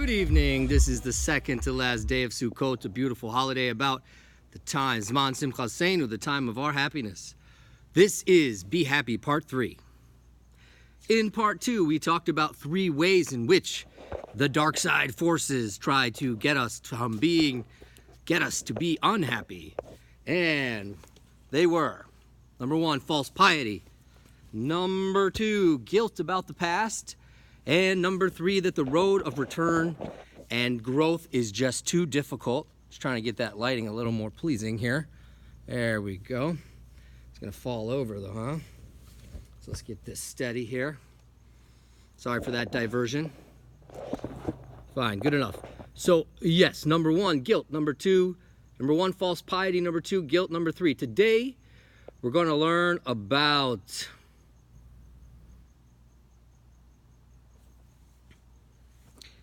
Good evening. This is the second to last day of Sukkot, a beautiful holiday about the time, Zman Simchaseinu, the time of our happiness. This is Be Happy Part 3. In Part 2, we talked about 3 ways in which the dark side forces try to get us to be unhappy. And they were, number 1, false piety. Number 2, guilt about the past. And number 3, that the road of return and growth is just too difficult. Just trying to get that lighting a little more pleasing here. There we go. It's going to fall over though, huh? So let's get this steady here. Sorry for that diversion. Fine, good enough. So yes, number 1, guilt. Number 1, false piety. Number 2, guilt. Number 3. Today, we're going to learn about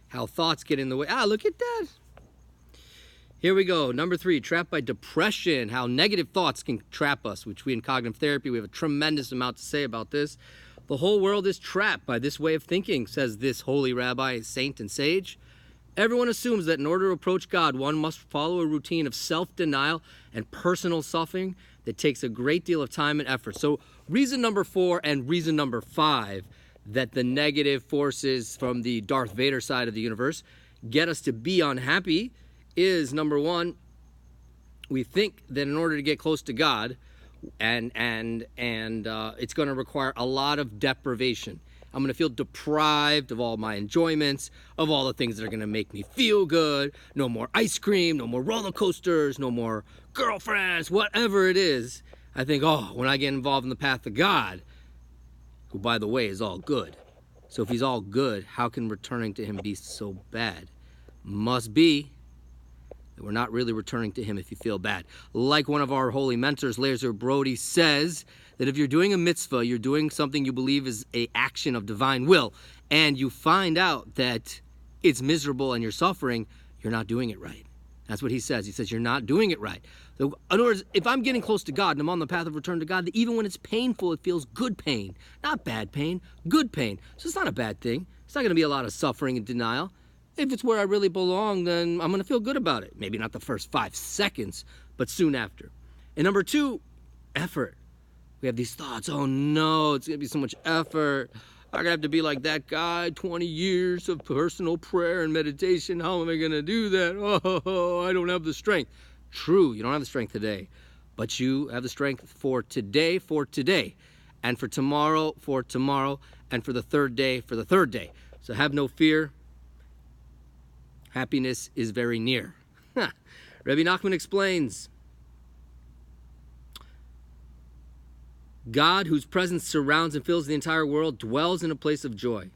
how thoughts get in the way. Look at that. Here we go. Number 3, trapped by depression. How negative thoughts can trap us, which we in cognitive therapy, we have a tremendous amount to say about this. The whole world is trapped by this way of thinking, says this holy rabbi, saint, and sage. Everyone assumes that in order to approach God, one must follow a routine of self-denial and personal suffering that takes a great deal of time and effort. So reason number 4 and reason number 5 that the negative forces from the Darth Vader side of the universe get us to be unhappy is, number 1, we think that in order to get close to God, and it's going to require a lot of deprivation. I'm going to feel deprived of all my enjoyments, of all the things that are going to make me feel good. No more ice cream, no more roller coasters, no more girlfriends, whatever it is. I think, when I get involved in the path of God, who, by the way, is all good. So if he's all good, how can returning to him be so bad? Must be that we're not really returning to him if you feel bad. Like one of our holy mentors, Lazer Brody, says that if you're doing a mitzvah, you're doing something you believe is an action of divine will, and you find out that it's miserable and you're suffering, you're not doing it right. That's what he says. He says you're not doing it right. So in other words, if I'm getting close to God and I'm on the path of return to God, that even when it's painful, it feels good pain. Not bad pain, good pain. So it's not a bad thing. It's not going to be a lot of suffering and denial. If it's where I really belong, then I'm going to feel good about it. Maybe not the first 5 seconds, but soon after. And number 2, effort. We have these thoughts, oh no, it's going to be so much effort. I'm going to have to be like that guy, 20 years of personal prayer and meditation. How am I going to do that? Oh, I don't have the strength. True, you don't have the strength today, but you have the strength for today, and for tomorrow, and for the third day. So have no fear. Happiness is very near. Rabbi Nachman explains, God, whose presence surrounds and fills the entire world, dwells in a place of joy.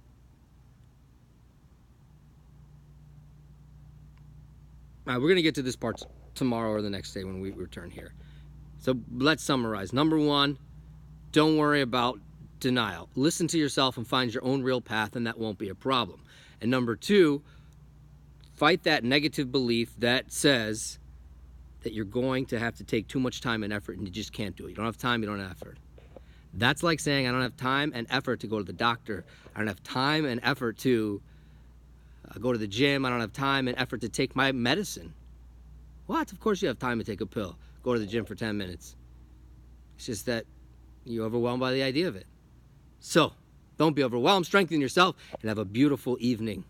We're going to get to this part tomorrow or the next day when we return here. So let's summarize. Number 1, don't worry about denial. Listen to yourself and find your own real path, and that won't be a problem. And number 2, fight that negative belief that says that you're going to have to take too much time and effort and you just can't do it. You don't have time, you don't have effort. That's like saying I don't have time and effort to go to the doctor. I don't have time and effort to go to the gym. I don't have time and effort to take my medicine. What? Of course you have time to take a pill. Go to the gym for 10 minutes. It's just that you're overwhelmed by the idea of it. So, don't be overwhelmed. Strengthen yourself and have a beautiful evening.